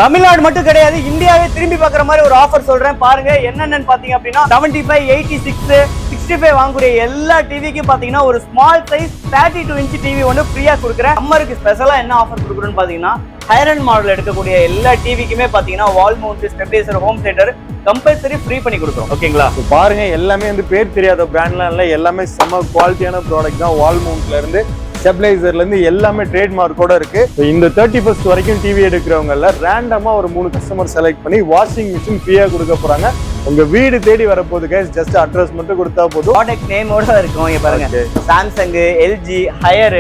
தமிழ்நாடு மட்டும் கிடையாது, இந்தியாவே திரும்பி பார்க்குற மாதிரி ஒரு ஆஃபர் சொல்றேன் பாருங்க. என்னென்னு பாத்தீங்க அப்படின்னா 75, 86, 65 வாங்கக்கூடிய எல்லா டிவிக்கும் பாத்தீங்கன்னா ஒரு ஸ்மால் சைஸ் 32 இன்ச் டிவி ஒன்று ஃப்ரீயா கொடுக்குறேன். சம்மருக்கு ஸ்பெஷலா என்ன ஆஃபர் கொடுக்குறேன்னு பாத்தீங்கன்னா ஹையர் அண்ட் மாடல் எடுக்கக்கூடிய எல்லா டிவிக்குமே பாத்தீங்கன்னா வால் mount, stabiliser, home theatre compulsory free பண்ணி கொடுக்குறோம். ஓகேங்களா? பாருங்க, எல்லாமே வந்து பேர் தெரியாத பிராண்ட்லாம் இல்லை, எல்லாமே செம்ம குவாலிட்டியான ப்ராடக்ட் தான். வால் மவுண்ட்ல இருந்து ஸ்டெபிலைசர்ல இருந்து எல்லாமே ட்ரேட்மார்க்கோட இருக்கு. இந்த 31st வரைக்கும் டிவி எடுக்கிறவங்கல ரேண்டமா ஒரு 3 கஸ்டமர் செலக்ட் பண்ணி வாஷிங் மிஷின் ஃப்ரீயா கொடுக்க போறாங்க. உங்க வீடு தேடி வரப்போகுது கைஸ். ஜஸ்ட் அட்ரஸ் மட்டும் கொடுத்தா போதும். ப்ராடக்ட் நேமோட இருக்கும். இங்க பாருங்க, சாம்சங், எல்ஜி, ஹையர்,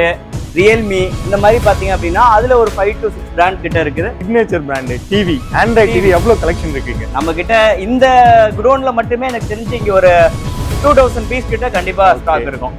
ரியல்மி இந்த மாதிரி பாத்தீங்க அப்படின்னா அதுல ஒரு 5 to 6 பிராண்ட் கிட்ட இருக்குது. Signature brand TV, Android TV எவ்வளவு கலெக்ஷன் இருக்குங்க நம்ம கிட்ட. இந்த குடோன்ல மட்டுமே எனக்கு தெரிஞ்சு இங்க ஒரு 2000 பீஸ் கிட்ட கண்டிப்பா ஸ்டாக் இருக்கும்.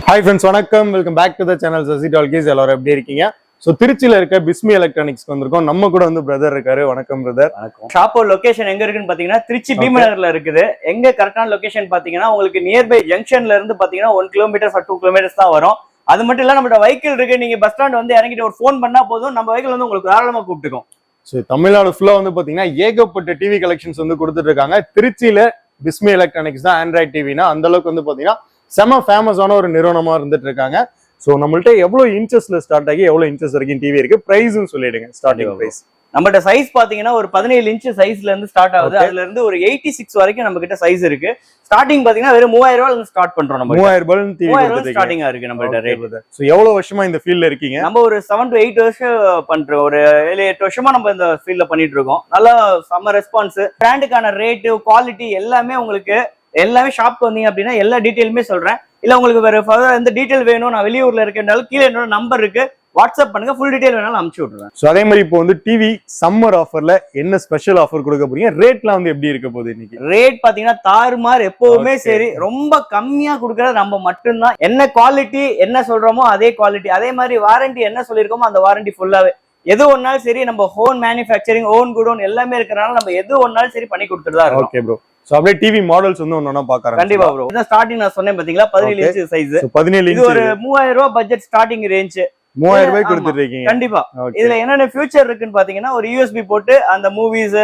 ஹாய் ஃப்ரெண்ட்ஸ், வணக்கம். Welcome back to the channel Sasi Talkies. எல்லாரும் எப்படி இருக்கீங்க? ஸோ திருச்சியில இருக்க பிஸ்மி எலக்ட்ரானிக்ஸ்க்கு வந்திருக்கோம். நம்ம கூட வந்து பிரதர் இருக்காரு. வணக்கம் பிரதர். ஷாப்போட லொகேஷன் எங்க இருக்குன்னு பாத்தீங்கன்னா திருச்சி பீமநகர்ல இருக்குது. எங்க கரெக்டான லொகேஷன் பாத்தீங்கன்னா உங்களுக்கு நியர்பை ஜங்ஷன்ல இருந்து பாத்தீங்கன்னா 1 கிலோமீட்டர் 2 கிலோமீட்டர்ஸ் தான் வரும். அது மட்டும் இல்ல, நம்மளோட வெஹிக்கிள் இருக்கு. நீங்க பஸ் ஸ்டாண்ட் வந்து இறங்கிட்டு ஒரு ஃபோன் பண்ணா போதும், நம்ம வெஹிக்கிள் வந்து உங்களுக்கு தாராளமா கூப்பிட்டுக்கும். ஸோ தமிழ்நாடு ஃபுல்லா வந்து பாத்தீங்கன்னா ஏகப்பட்ட டிவி கலெக்ஷன்ஸ் வந்து கொடுத்துட்டு இருக்காங்க. திருச்சியில பிஸ்மி எலக்ட்ரானிக்ஸ் தான் ஆண்ட்ராய்ட் டிவினா அந்த அளவுக்கு வந்து பாத்தீங்கன்னா செம ஃபேமஸான ஒரு நிறுவனமா இருந்துட்டு இருக்காங்க. ஸோ நம்மள்ட்ட எவ்வளவு இன்ச்சஸ்ல ஸ்டார்ட் ஆகி எவ்வளவு இன்ச்சஸ் வரைக்கும் டிவி இருக்கு, பிரைஸும் சொல்லிடுங்க. ஸ்டார்டிங் பிரைஸ் நம்மகிட்ட சைஸ் பாத்தீங்கன்னா ஒரு 17 இன்ச் சைஸ்ல இருந்து ஸ்டார்ட் ஆகுது. அதுல இருந்து ஒரு 86 வரைக்கும் நம்ம கிட்ட சைஸ் இருக்கு. ஸ்டார்டிங் பாத்தீங்கன்னா வெறும் 3000 ரூபாயில ஸ்டார்ட் பண்றோம். நம்ம 3000 ரூபாய் டிவி ஸ்டார்டிங்கா இருக்கு நம்மகிட்ட ரேட். சோ எவ்வளவு வருஷமா இந்த ஃபீல்ட்ல இருக்கீங்க? நம்ம ஒரு 7 to 8 வருஷம் பண்றோம். ஒரு 7-8 வருஷமா நம்ம இந்த ஃபீல்ட்ல பண்ணிட்டு இருக்கோம். நல்லா சம்ம ரெஸ்பான்ஸ். பிராண்டுக்கான ரேட், குவாலிட்டி எல்லாமே உங்களுக்கு எல்லாமே ஷாப்க்கு வந்தீங்க அப்படின்னா எல்லா டீட்டெயிலுமே சொல்றேன். இல்ல உங்களுக்கு வேற ஃபர்தர் எந்த டீடைல் வேணும், நான் வெளியூர்ல இருக்கேன்னாலும் கீழே என்னோட நம்பர் இருக்கு, வாட்ஸ்அப் பண்ணுங்க. ஃபுல் டீடைல் வேணாலும் அனுப்பிச்சு விட்டுறேன். சோ அதே மாதிரி இப்போ வந்து டிவி சம்மர் ஆஃபர்ல என்ன ஸ்பெஷல் ஆஃபர் கொடுக்க போறீங்க? ரேட்லாம் வந்து எப்படி இருக்க போகுது இன்னைக்கு? ரேட் பாத்தீங்கன்னா தாறுமாறு. எப்பவுமே சரி, ரொம்ப கம்மியா கொடுக்கறது நம்ம மட்டும்தான். என்ன குவாலிட்டி என்ன சொல்றோமோ அதே குவாலிட்டி, அதே மாதிரி வாரண்டி என்ன சொல்லிருக்கோமோ அந்த வாரண்டி ஃபுல்லாவே. எது ஒன்னாலும் சரி, நம்ம ஹோன் மேனுஃபேக்சரிங், ஓன் குடோன் எல்லாமே இருக்கிறனால நம்ம எது ஒன்னாலும் சரி பண்ணி கொடுத்துட்டு தான். Okay bro. சோ அப்படியே டிவி மாடல்ஸ் வந்து ஒண்ணா பாக்குறேன். கண்டிப்பா ப்ரோ. இதான் ஸ்டார்டிங் நான் சொன்னேன் பாத்தீங்களா, 17 இன்ச் சைஸ். 17 இன்ச். இது ஒரு 3000 ரூபாய் பட்ஜெட் ஸ்டார்டிங் ரேஞ்ச். 3000 ரூபாய் கொடுத்துட்டு இருக்கீங்க. கண்டிப்பா. இதுல என்னென்ன ஃபியூச்சர் இருக்குன்னு பாத்தீங்கன்னா ஒரு USB போட்டு அந்த மூவிஸ்,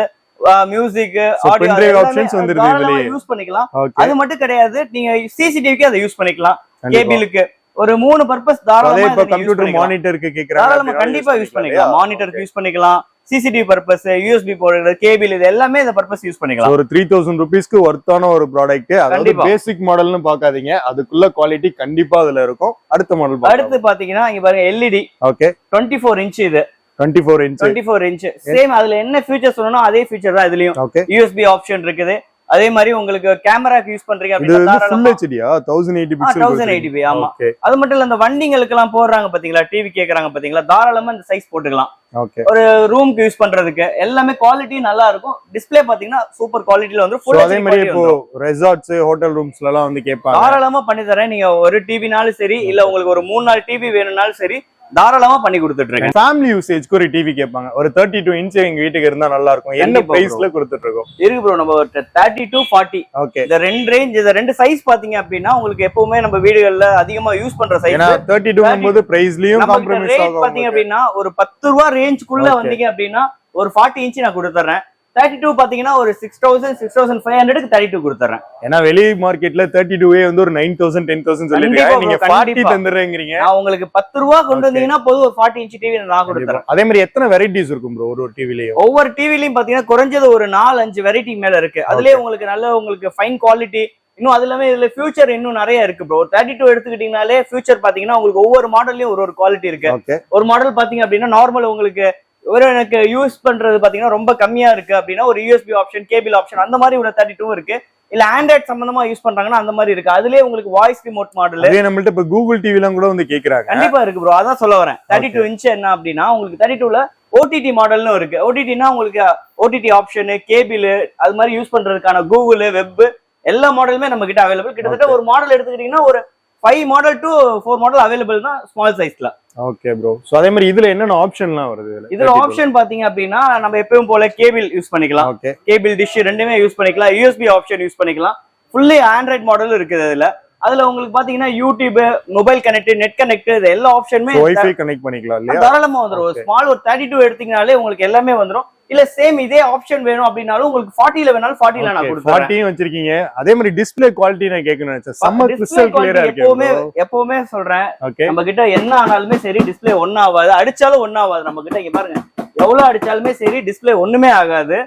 மியூசிக், ஆடியோ ஆப்ஷன்ஸ் வந்துருது. இதுலயே யூஸ் பண்ணிக்கலாம். அது மட்டும் கிடையாது, நீங்க CCTVக்கு அதை யூஸ் பண்ணிக்கலாம். கேபிளுக்கு ஒரு 3 பர்பஸ் தாராளமா. இப்ப கம்ப்யூட்டர் மானிட்டருக்கு கேக்குறாங்க, கண்டிப்பா யூஸ் பண்ணிக்கலாம். மானிட்டருக்கு யூஸ் பண்ணிக்கலாம், CCTV பர்பஸ், USB போடுறது, கேபிள், இது எல்லாமே இந்த பர்பஸ் யூஸ் பண்ணிக்கலாம். ஒரு 3000 ரூபீஸ்க்கு ஒர்த்தான ஒரு ப்ராடக்ட். அதாவது பேசிக் மாடல்னு பாக்காதீங்க, அதுக்குள்ள குவாலிட்டி கண்டிப்பா அதுல இருக்கும். அடுத்த மாடல் அடுத்து பாத்தீங்கன்னா இங்க பாருங்க, LED. Okay, 24 inch. இது 24 இன்ச் சேம். அதுல என்ன ஃபீச்சர் சொல்லணும் அதே ஃபீச்சர் தான் இதுலயும். USB ஆப்ஷன் இருக்குது. அதே மாதிரி உங்களுக்கு கேமராக்கு யூஸ் பண்றீங்க அப்படின்னா ஃபுல் ஹெச்டியா 1080 பிக்சல் 1080p. ஆமா. அது மட்டும் இல்ல, இந்த வண்டிங்களுக்கு எல்லாம் போடுறாங்க பாத்தீங்களா, டிவி கேக்குறாங்க பாத்தீங்களா, தாராளமா இந்த சைஸ் போட்டுக்கலாம். ஓகே, ஒரு ரூமுக்கு யூஸ் பண்றதுக்கு எல்லாமே குவாலிட்டி நல்லா இருக்கும். டிஸ்ப்ளே பாத்தீங்கன்னா சூப்பர் குவாலிட்டில வந்து ஃபுல். அதே மாதிரி இப்போ ரெசார்ட்ஸ், ஹோட்டல் ரூம்ஸ்ல எல்லாம் வந்து கேட்பாங்க, தாராளமா பண்ணி தரேன். நீங்க ஒரு டிவினாலும் சரி, இல்ல உங்களுக்கு ஒரு 3-4 டிவி வேணும்னாலும் சரி, தாராளமா பண்ணி கொடுத்துட்டு இருக்கேன். ஃபேமிலி யூசேஜ்க்கு ஒரு டிவி கேட்பாங்க. ஒரு 32 இன்ச் எங்க வீட்டுக்கு இருந்தா நல்லா இருக்கும். என்ன பிரைஸ்ல கொடுத்துட்டு இருக்கோம்? இருக்கு ப்ரோ, நம்ம 30 to 40. ஓகே, இந்த ரெண்டு ரேஞ்ச், இந்த ரெண்டு சைஸ் பாத்தீங்க அப்படின்னா உங்களுக்கு எப்பவுமே நம்ம வீடுகள்ல அதிகமா யூஸ் பண்ற சைஸ். ஏனா 32 ங்கும்போது பிரைஸ்லயும் காம்ப்ரமைஸ் ஆகும். ரேட் பாத்தீங்க அப்படின்னா ஒரு 10 ரூபாய் ரேஞ்சுக்குள்ள வந்தீங்க அப்படின்னா ஒரு 40 இன்ச் நான் கொடுத்துறேன். 32 பாத்தீங்கன்னா ஒரு 6000 6500க்கு 32 கொடுத்துறேன். ஏன்னா வெளி மார்க்கெட்ல 32 வந்து ஒரு 9000 10000 சொல்லிருக்காங்க. நீங்க 40 தந்துறீங்க. நான் உங்களுக்கு 10 ரூபாய் கொண்டு வந்தீங்கன்னா போதும், ஒரு 40 இன்ச் டிவி நான் கொடுத்துறேன். அதே மாதிரி எத்தனை வெரைட்டிஸ் இருக்கும் ப்ரோ ஒரு டிவிலயே? ஒவ்வொரு டிவிலயும் பாத்தீங்கன்னா குறைஞ்சது ஒரு 4-5 வெரைட்டி மேல இருக்கு. அதுலயே உங்களுக்கு நல்ல உங்களுக்கு ஃபைன் குவாலிட்டி. இன்னும் அது இல்லாம இதுல ஃபியூச்சர் இன்னும் நிறைய இருக்கு ப்ரோ. 32 எடுத்துக்கிட்டீங்கனாலே ஃபியூச்சர் பாத்தீங்கன்னா உங்களுக்கு ஒவ்வொரு மாடல்லயும் ஒரு குவாலிட்டி இருக்கு. ஒரு மாடல் பாத்தீங்க அப்படின்னா நார்மல் உங்களுக்கு ஒரு எனக்கு யூஸ் பண்றது பாத்தீங்கன்னா ரொம்ப கம்மியா இருக்கு அப்படின்னா ஒரு USB ஆப்ஷன், கேபிள் ஆப்ஷன் அந்த மாதிரி ஒரு 32 இருக்கு. இல்ல ஆண்ட்ராய்ட் சம்பந்தமா யூஸ் பண்றாங்கன்னா அந்த மாதிரி இருக்கு. அதுலயே உங்களுக்கு வாய்ஸ் ரிமோட் மாடல். அதே நம்மள்ட்ட இப்ப கூகுள் டிவி எல்லாம் கூட வந்து கேக்குறாங்க. கண்டிப்பா இருக்கு ப்ரோ, அதான் சொல்ல வரேன். 32 இன்ச் என்ன அப்படின்னா உங்களுக்கு 32ல OTT மாடல்னு இருக்கு. OTTனா உங்களுக்கு OTT ஆப்ஷன், கேபிள், அது மாதிரி யூஸ் பண்றதுக்கான கூகுள், வெப் எல்லா மாடலுமே நம்ம கிட்ட அவைலபிள். கிட்டத்தட்ட ஒரு மாடல் எடுத்துக்கிட்டீங்கன்னா ஒரு 5 மாடல் to 4 மாடல் அவைலபிள் தான் ஸ்மால் சைஸ்ல. Okay bro. சோ அதே மாதிரி இதுல என்னென்ன ஆப்ஷன்லாம் வருது? இதுல ஆப்ஷன் பாத்தீங்க அப்படின்னா நம்ம எப்பவும் போல கேபிள் யூஸ் பண்ணிக்கலாம். கேபிள், டிஷ் ரெண்டுமே யூஸ் பண்ணிக்கலாம். USB ஆப்ஷன் யூஸ் பண்ணிக்கலாம். ஃபுல்லி ஆண்ட்ராய்ட் மாடல் இருக்குது. இதுல அதுல உங்களுக்கு பாத்தீங்கன்னா YouTube, mobile connect, net connect, இது எல்லா ஆப்ஷனுமே வைஃபை கனெக்ட் பண்ணிக்கலாம் இல்லையா? தாராளமா வந்துரும். ஒரு ஸ்மால் ஒரு 32 எடுத்தீங்கனாலே உங்களுக்கு எல்லாமே வந்துரும். இல்ல சேம் இதே ஆப்ஷன் வேணும் அப்படினாலும் உங்களுக்கு 40ல வேணாலும் 40ல நான் கொடுத்துறேன். 40 வச்சிருக்கீங்க. அதே மாதிரி டிஸ்ப்ளே குவாலிட்டி நான் கேட்கணும்னு நினைச்சேன். செம்ம கிறிஸ்டல் கிளியரா இருக்கு. எப்பவுமே சொல்றேன், நம்ம கிட்ட என்ன ஆனாலுமே சரி டிஸ்ப்ளே ஒண்ணு ஆகாது, அடிச்சாலும் ஒண்ணு ஆகாது. நம்ம கிட்ட இங்க பாருங்க, எவ்வளவு அடிச்சாலுமே சரி டிஸ்ப்ளே ஒண்ணுமே ஆகாது.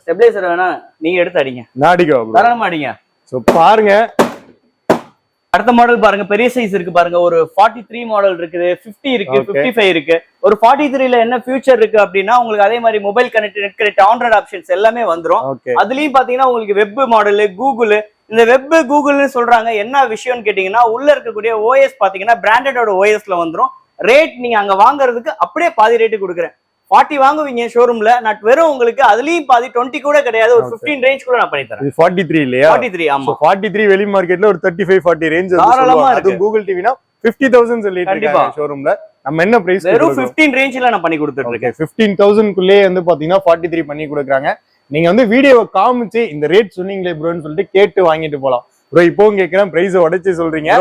ஸ்டெபிலைசர் வேணா நீங்க எடுத்து அடிங்க, நாடிக்கோ தாராளமா அடிங்க. சோ பாருங்க, அடுத்த மாடல் பாருங்க, பெரிய சைஸ் இருக்கு பாருங்க. ஒரு 43 மாடல் இருக்குது, 50 இருக்கு, 55 இருக்கு. ஒரு 43ல என்ன ஃபியூச்சர் இருக்கு அப்படின்னா உங்களுக்கு அதே மாதிரி mobile connect, net connect, Android options எல்லாமே வந்துரும். அதுலயும் பாத்தீங்கன்னா உங்களுக்கு வெப் மாடல், கூகுள், இந்த வெப் கூகுள்னு சொல்றாங்க. என்ன விஷயம்னு கேட்டீங்கன்னா உள்ள இருக்கக்கூடிய ஓஎஸ் பாத்தீங்கன்னா பிராண்டடோட ஓஎஸ்ல வந்துரும். ரேட் நீங்க அங்க வாங்குறதுக்கு அப்படியே பாதி ரேட்டு கொடுக்குறேன். 40 வாங்குவீங்க ஷோரூம்ல, நான் வெறும் உங்களுக்கு அதுலயும் பாதி 20 கூட கிடையாது, ஒரு 15 ரேஞ்ச் கூட நான் பண்ணி தரேன். 43 இல்லையா? 43. ஆமா, 43 வெளி மார்க்கெட்ல ஒரு 35-40 ரேஞ்ச் தாராளமா இருக்கு. அது கூகுள் டிவினா 50,000 சொல்லிட்டு இருக்காங்க ஷோரூம்ல. நம்ம என்ன பிரைஸ்? வெறும் 15 ரேஞ்ச்ல நான் பண்ணி கொடுத்துட்டு இருக்கேன். 15,000 குள்ளே வந்து பாத்தீங்கன்னா 43 பண்ணி கொடுக்குறாங்க. நீங்க வந்து வீடியோவை காமிச்சு இந்த ரேட் சொன்னீங்களே ப்ரோன்னு சொல்லிட்டு கேட்டு வாங்கிட்டு போலாம். ப்ரோ இப்போவும் கேக்குறேன், பிரைஸ் உடைச்சு சொல்றீங்க.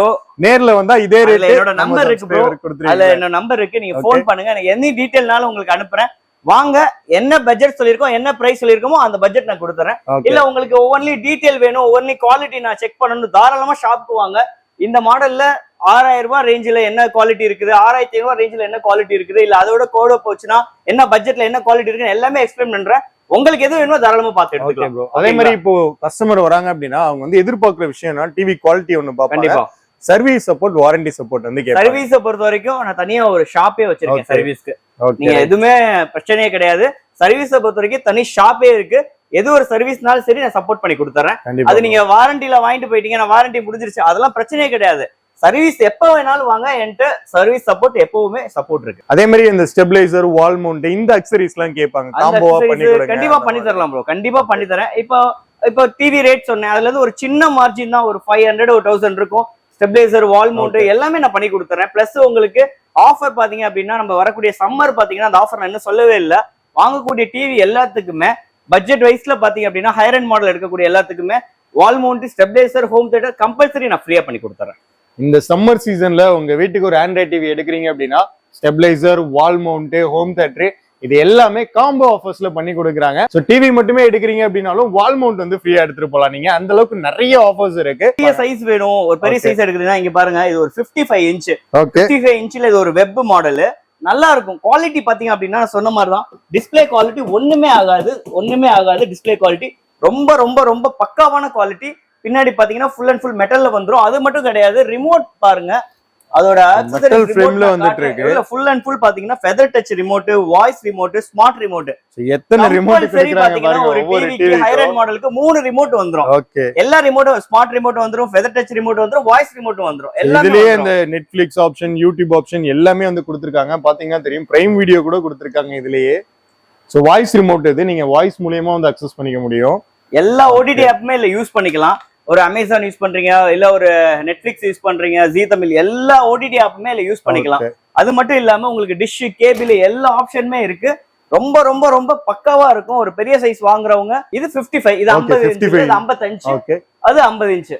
நேர்ல வந்தா இதே ரேட். என்னோட நம்பர் இருக்கு ப்ரோ, அதுல என்னோட நம்பர் இருக்கு, நீங்க போன் பண்ணுங்க, எனக்கு என்ன டீடைல்னாலும் உங்களுக்கு அனுப்புறேன். வாங்க, என்ன பட்ஜெட் சொல்லிருக்கோம், என்ன பிரைஸ் சொல்லிருக்கோமோ அந்த பட்ஜெட் நான் கொடுத்துறேன். இல்ல உங்களுக்கு ஒவ்வொன்லி டீடைல் வேணும், ஒவ்வொன்லி குவாலிட்டி நான் செக் பண்ணணும், தாராளமா ஷாப்புக்கு வாங்க. இந்த மாடல்ல 6000 ரூபாய் ரேஞ்சில என்ன குவாலிட்டி இருக்குது, 6500 ரூபாய் ரேஞ்சில என்ன குவாலிட்டி இருக்குது, இல்ல அதோட கோட போச்சுன்னா என்ன பட்ஜெட்ல என்ன குவாலிட்டி இருக்குன்னு எல்லாமே எக்ஸ்பிளைன் பண்றேன். உங்களுக்கு எது வேணுமோ தாராளமா பார்த்து எடுத்துக்கலாம். அதே மாதிரி இப்போ கஸ்டமர் வராங்க அப்படின்னா அவங்க வந்து எதிர்பார்க்கிற விஷயம்னா டிவி குவாலிட்டி ஒண்ணு பாப்பாங்க, சர்வீஸ் சப்போர்ட், வாரண்டி சப்போர்ட் வந்து கேட்பாங்க. சர்வீஸை பொறுத்த வரைக்கும் நான் தனியா ஒரு ஷாப்பே வச்சிருக்கேன் சர்வீஸ்க்கு. நீங்க எதுவுமே பிரச்சனையே கிடையாது. சர்வீஸை பொறுத்த வரைக்கும் தனி ஷாப்பே இருக்கு. எது ஒரு சர்வீஸ்னாலும் சரி நான் சப்போர்ட் பண்ணி கொடுத்துறேன். அது நீங்க வாரண்டில வாங்கிட்டு போயிட்டீங்க, நான் வாரண்டி முடிஞ்சிருச்சு, அதெல்லாம் பிரச்சனையே கிடையாது. சர்வீஸ் எப்ப வேணாலும் வாங்க, என்கிட்ட சர்வீஸ் சப்போர்ட் எப்பவுமே சப்போர்ட் இருக்கு. அதே மாதிரி இந்த ஸ்டெபிலைசர், வால் மவுண்ட், இந்த அக்சசரிஸ் எல்லாம் கேட்பாங்க, காம்போவா பண்ணி கொடுங்க. கண்டிப்பா பண்ணி தரலாம் ப்ரோ, கண்டிப்பா பண்ணி தரேன். இப்போ டிவி ரேட் சொன்னேன், அதுல இருந்து ஒரு சின்ன மார்ஜின் தான், ஒரு 500 ஒரு 1000 இருக்கும். ஸ்டெபிலைசர், வால் மவுண்ட் எல்லாமே நான் பண்ணி கொடுத்துறேன். பிளஸ் உங்களுக்கு ஆஃபர் பாத்தீங்க அப்படின்னா நம்ம வரக்கூடிய சம்மர் பாத்தீங்கன்னா அந்த ஆஃபர் நான் இன்னும் சொல்லவே இல்லை. வாங்கக்கூடிய டிவி எல்லாத்துக்குமே பட்ஜெட் வைஸ்ல பாத்தீங்க அப்படின்னா ஹையர் அண்ட் மாடல் எடுக்கக்கூடிய எல்லாத்துக்குமே வால் mount, stabiliser, home theatre compulsory நான் ஃப்ரீயா பண்ணி கொடுத்துறேன். இந்த சம்மர் சீசன்ல உங்க வீட்டுக்கு ஒரு ஆண்ட்ராய்ட் டிவி எடுக்கிறீங்க அப்படின்னா ஸ்டெபிலைசர், வால் மவுண்ட், ஹோம் தியேட்டர் இது எல்லாமே காம்போ ஆஃபர்ஸ்ல பண்ணி கொடுக்குறாங்க. சோ டிவி மட்டுமே எடுக்கிறீங்க அப்படின்னாலும் வால் மவுண்ட் வந்து ஃப்ரீயா எடுத்துட்டு போலாம். நீங்க அந்த அளவுக்கு நிறைய ஆஃபர்ஸ் இருக்கு. பெரிய சைஸ் வேணும், ஒரு பெரிய சைஸ் எடுக்கிறீங்கன்னா இங்க பாருங்க, இது ஒரு 55 இன்ச். 55 இன்ச்ல இது ஒரு வெப் மாடல், நல்லா இருக்கும். குவாலிட்டி பாத்தீங்க அப்படின்னா சொன்ன மாதிரிதான், டிஸ்பிளே குவாலிட்டி ஒண்ணுமே ஆகாது. டிஸ்பிளே குவாலிட்டி ரொம்ப ரொம்ப ரொம்ப பக்காவான குவாலிட்டி. பின்னாடி பாத்தீங்கன்னா ஃபுல் அண்ட் ஃபுல் மெட்டல்ல வந்துரும். அது மட்டும் கிடையாது, ரிமோட் பாருங்க, அதோட மெட்டல் ஃப்ரேம்ல வந்துட்டு இருக்கு. ஃபுல் அண்ட் ஃபுல் பாத்தீங்கன்னா feather touch remote, voice remote, smart remote. எத்தனை ரிமோட் கொடுத்திருக்காங்க பாருங்க. ஒரு டிவிக்கு ஹையர் எண்ட் மாடலுக்கு 3 ரிமோட் வந்துரும். ஓகே, எல்லா ரிமோட்டும் ஸ்மார்ட் ரிமோட் வந்துரும், ஃபெதர் டச் ரிமோட் வந்துரும், வாய்ஸ் ரிமோட் வந்துரும். இதுலயே இந்த நெட்ஃபிளிக்ஸ் ஆப்ஷன், யூடியூப் ஆப்ஷன் எல்லாமே வந்து கொடுத்திருக்காங்க. பாத்தீங்கன்னா தெரியும், பிரைம் வீடியோ கூட கொடுத்திருக்காங்க இதுலயே. சோ வாய்ஸ் ரிமோட் இது, நீங்க வாய்ஸ் மூலமா வந்து அக்சஸ் பண்ணிக்க முடியும். எல்லா ஓடிடி ஆப்புமே இல்ல யூஸ் பண்ணிக்கலாம். ஒரு அமேசான் யூஸ் பண்றீங்க, இல்ல ஒரு நெட்ஃபிளிக்ஸ் யூஸ் பண்றீங்க, ஜி தமிழ், எல்லா ஓடிடி ஆப்புமே இல்ல யூஸ் பண்ணிக்கலாம். அது மட்டும் இல்லாம உங்களுக்கு டிஷ், கேபிள் எல்லா ஆப்ஷனுமே இருக்கு. ரொம்ப ரொம்ப ரொம்ப பக்காவா இருக்கும். ஒரு பெரிய சைஸ் வாங்குறவங்க இது 55, இது 50 இன்ச், இது 55, அது 50 இன்ச்.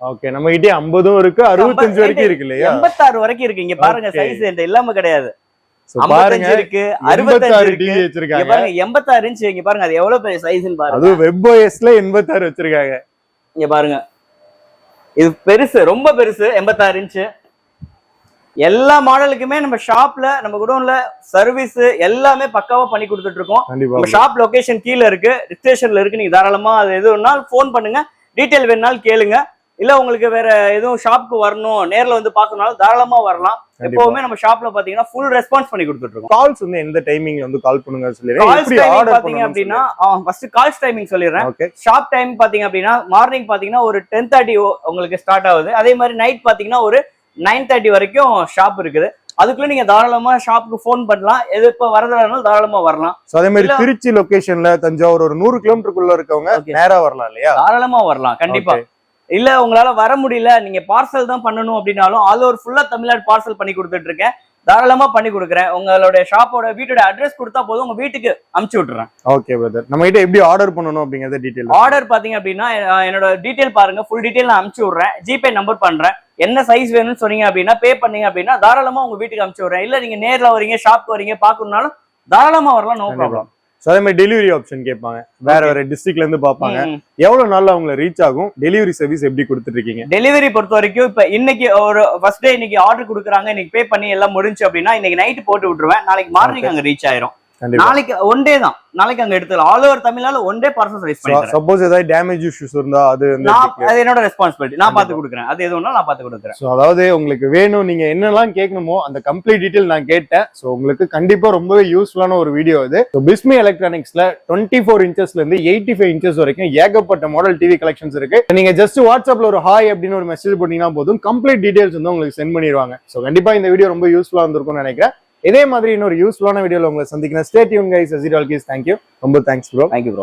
ஓகே, நம்ம கிட்ட 50 இருக்கு, 65 வரைக்கும் இருக்கு இல்லையா? 86 வரைக்கும் இருக்கு. இங்க பாருங்க, சைஸ் என்கிட்ட இல்லாம கிடையாது. 55 இருக்கு, 65 இருக்கு, இங்க பாருங்க 86 இன்ச். இங்க பாருங்க அது எவ்வளவு பெரிய சைஸ்னு பாருங்க. அது வெப் ஓஎஸ்ல 86 வச்சிருக்காங்க. இங்க பாருங்க, இது பெருசு, ரொம்ப பெருசு, 86 இன்ச். எல்லா மாடலுக்குமே நம்ம ஷாப்ல, நம்ம குடோன்ல சர்வீஸ் எல்லாமே பக்காவா பண்ணி கொடுத்துட்டு இருக்கோம். நம்ம ஷாப் லொகேஷன் கீழ இருக்கு, டிஸ்கிரிப்ஷன்ல இருக்கு. நீங்க தாராளமா அது எது வேணாலும் போன் பண்ணுங்க, டீடைல் வேணாலும் கேளுங்க. இல்ல உங்களுக்கு வேற எதுவும் ஷாப்க்கு வரணும், நேர்ல வந்து பாக்கணும்னாலும் தாராளமா வரலாம். எப்பவுமே நம்ம ஷாப்ல பாத்தீங்கன்னா ஃபுல் ரெஸ்பான்ஸ் பண்ணி கொடுத்துட்டு இருக்கோம். கால்ஸ் வந்து எந்த டைமிங்ல வந்து கால் பண்ணுங்க சொல்லிடுறேன். கால்ஸ் டைமிங் பாத்தீங்க அப்படின்னா ஃபர்ஸ்ட் கால்ஸ் டைமிங் சொல்லிடுறேன். ஷாப் டைம் பாத்தீங்க அப்படின்னா மார்னிங் பாத்தீங்கன்னா ஒரு 10:30 உங்களுக்கு ஸ்டார்ட் ஆகுது. அதே மாதிரி நைட் பாத்தீங்கன்னா ஒரு 9:30 வரைக்கும் ஷாப் இருக்குது. அதுக்குள்ள நீங்க தாராளமா ஷாப்புக்கு போன் பண்ணலாம். எது இப்ப வரதுனாலும் தாராளமா வரலாம். அதே மாதிரி திருச்சி லொகேஷன்ல தஞ்சாவூர் ஒரு 100 கிலோமீட்டருக்குள்ள இருக்கவங்க நேரா வரலாம் இல்லையா? தாராளமா வரலாம் கண்டிப்பா. இல்ல உங்களால வர முடியல, நீங்க பார்சல் தான் பண்ணணும் அப்படின்னாலும் ஆல் ஓவர் ஃபுல்லா தமிழ்நாடு பார்சல் பண்ணி கொடுத்துட்டு இருக்கேன். தாராளமா பண்ணி கொடுக்குறேன். உங்களுடைய ஷாப்போட வீட்டோட அட்ரஸ் கொடுத்தா போதும், உங்க வீட்டுக்கு அமுச்சு விட்டுறேன். ஓகே பிரதர், நம்ம கிட்ட எப்படி ஆர்டர் பண்ணணும் அப்படிங்கறத டீடைல். ஆர்டர் பாத்தீங்க அப்படின்னா என்னோட டீடைல் பாருங்க, ஃபுல் டீடைல் நான் அமுச்சு விடுறேன். ஜிபே நம்பர் பண்றேன். என்ன சைஸ் வேணும்னு சொன்னீங்க அப்படின்னா பே பண்ணீங்க அப்படின்னா தாராளமா உங்க வீட்டுக்கு அமுச்சு விடுறேன். இல்ல நீங்க நேர்ல வரீங்க, ஷாப்க்கு வரீங்க, பாக்கணும்னாலும் தாராளமா வரலாம், நோ ப்ராப்ளம். அதே மாதிரி டெலிவரி ஆப்ஷன் கேட்பாங்க, வேற வேற டிஸ்ட்ரிக்ட்ல இருந்து பாப்பாங்க. எவ்வளவு நாள்ல அவங்களை ரீச் ஆகும்? டெலிவரி சர்வீஸ் எப்படி கொடுத்துட்டு இருக்கீங்க? டெலிவரி பொறுத்த வரைக்கும் இப்ப இன்னைக்கு ஒரு ஃபர்ஸ்ட் டே இன்னைக்கு ஆர்டர் கொடுக்குறாங்க, இன்னைக்கு பே பண்ணி எல்லாம் முடிஞ்சு அப்படின்னா இன்னைக்கு நைட் போட்டு விட்டுருவேன். நாளைக்கு மார்னிங் அங்க ரீச் ஆயிரும். நாளைக்கு ஒன் டே தான், நாளைக்கு அங்க எடுத்துக்கலாம். All over Tamil Nadu one day parcel service பண்ணிடுறேன். சப்போஸ் ஏதாவது டேமேஜ் இஷ்யூஸ் இருந்தா அது என்னோட ரெஸ்பான்சிபிலிட்டி, நான் பாத்து கொடுக்குறேன். அது எதுவும் நான் பாத்து கொடுக்குறேன். சோ அதாவது உங்களுக்கு வேணும், நீங்க என்னெல்லாம் கேட்கணுமோ அந்த கம்ப்ளீட் டீடைல் நான் கேட்டேன். சோ உங்களுக்கு கண்டிப்பா ரொம்பவே யூஸ்ஃபுல்லான ஒரு வீடியோ இது. பிஸ்மி எலக்ட்ரானிக்ஸ்ல 24 இன்ச்சஸ்ல இருந்து 85 இன்ச்சஸ் வரைக்கும் ஏகப்பட்ட மாடல் டிவி கலெக்ஷன்ஸ் இருக்கு. நீங்க ஜஸ்ட் வாட்ஸ்அப்ல ஒரு ஹாய் அப்படின்னு ஒரு மெசேஜ் பண்ணீங்கன்னா போதும், கம்ப்ளீட் டீடைல்ஸ் வந்து உங்களுக்கு சென்ட் பண்ணிடுவாங்க. சோ கண்டிப்பா இந்த வீடியோ ரொம்ப யூஸ்ஃபுல்லா இருந்திருக்கும்னு நினைக்கிறேன். இதே மாதிரி இன்னொரு யூஸ்ஃபுல்லான வீடியோல உங்களை சந்திக்கிறேன். Stay tune guys. அசீர் ஆல்கீஸ். தேங்க்யூ, ரொம்ப தேங்க்ஸ் ப்ரோ. Thank you bro.